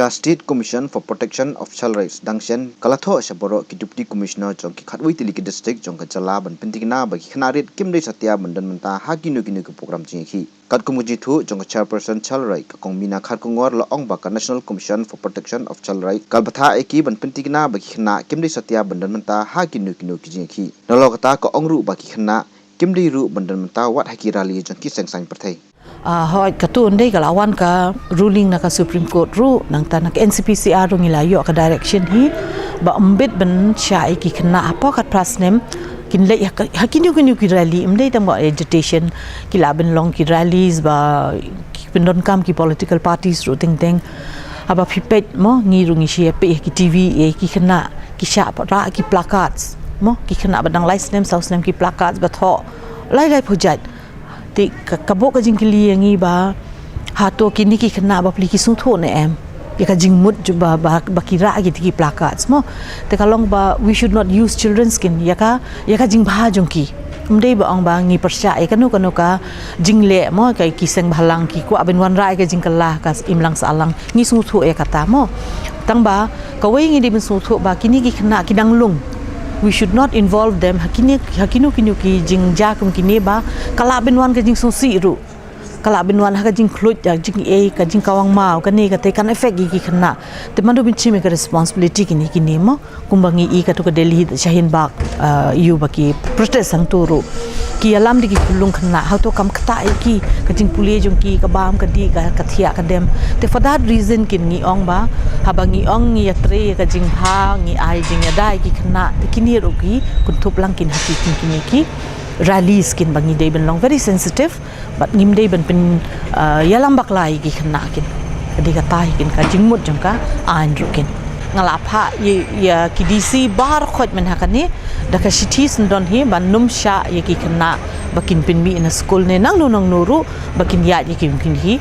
ka State Commission for Protection of Child Rights dangsian kalatho saboro ki Deputy Commissioner jong ki khatwai tiliki district jong ka jala ban pintigna ba ki khnarit kimdei satya bandan manta hakinu kinu ki program jingki kat kumuji thu jong ka chairperson Child Right ka kongmina khar kongor la ong ba ka National Commission for Protection of Child Right kalbatha eki ban pintigna ba ki khna kimdei satya bandan manta hakinu kinu ki jingki nalo kata ka ongru ba ki khna kimdei ru bandan manta wat hakirali jong ki sengsang perthai hoi katun dei kalawan ka ruling na ka Supreme Court ru nang ta nak NCPCR ru ngilayo ka direction hi ba umbit ban syai ki kena apa kat prasnem kin le hakinu ki rally umdei tam ba agitation ki laben long ki rallies ba ki pendon kam ki political parties ru ting aba pipet mo ngi ru ngi sia pe ki TV ki kena ki sya ra ki placards mo ki kena badang license house name ki placards ba tho lai phujat ti kabok ka jingkili yangi ba hato kini ki kena ba pli ki sung tho ne em ya ka jingmut ba kira ki ti placards mo te kalong ba we should not use children's skin ya ka jing bha jongki umdei ba ong ba ngi persya e kanu ka jingle mo ka ki seng bhalang ki ko aben wan rai ka jingkala ka imlang salang ngi sung tho e kata mo tang ba ka wei ngi di ben sung tho ba kini ki kena ki danglung we should not involve them hakinu ki jing jakum kini ba kala benwan ka jing sosi ru kala benwan ha ka jing khlut jing ka jing kawang mau ka ni ka te kan effect gi khna te mandu bin chime ka responsibility kini mo kumbangi I ka to ka Delhi Shahin Bagh you ba ki protest sang turu ki alam di ki kulung khna ha to kam kta ki ka jing puli jong ki ka bam ka di ka thia ka dem te for that reason kin ngi ong ba ha ba ngi ong ngi yatre ka jing ha ngi ai jing ya dai ki khna te kini ro ki kun thup lang kin haki kin ki rallies kin bangi dei ben long very sensitive but ngim dei ben pen yalam baklai ki khna kin kadi ka tai kin ka jingmut jong ka ain ru kin ngalapha ya ki DC bar khot men hakani da ka city sundon hi ban num sha ye ki khna bakin pin mi in a school ne nang nuru bakin ya ye ki hi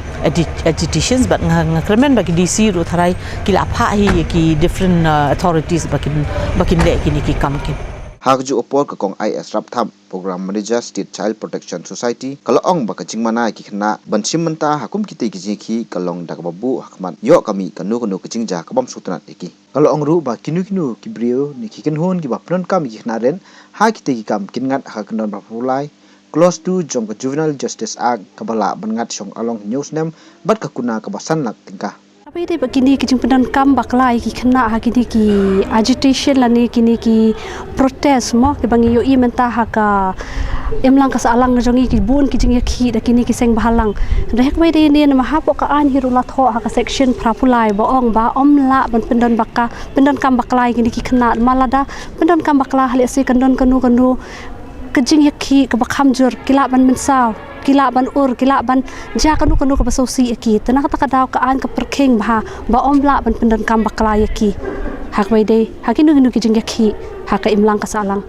agitations but ngakremen baki DC ru tharai ki lapha hi ye ki different authorities bakin le ki kam kin hakju opor ka kong IS raptham program manager State Child Protection Society kalong ba ka jingmana ki khna bansim manta hakum ki te ki jiki kalong dak babu hakman yo kami kanu ka jingja ka bam sutna eki kalong ru ba kinu ki brio ni ki ken hon ki ba pnon kam ki khna ren ha ki te ki kam kin ngat ha kanon ba pulai close to jong ka Juvenile Justice Act ka bala ban ngat song along news nem bat ka kuna ka basan lak tingka Tapi dia begini kijing pendan kam baklai ki kena hakini ki agitation lani kini ki protest mo ke bangi yo I mentah ka emlang ka salang jongi ki bun kijing yakhi da kini ki seng bahalang rek mai de ni ma hapo ka an hirula tho ha ka section prapulai ba ong ba omla ban pendan kam baklai kini ki kena malada pendan kam bakla hale si kandon kanu kijing yakhi ka bakham jur kila ban mensau kila ban kila ban ja kanu ka basosi aki tana ka daw ka an ka perking ba omla ban pendan kam baklai aki hak mai de hakinu ki jing yakhi ha ka imlang ka salang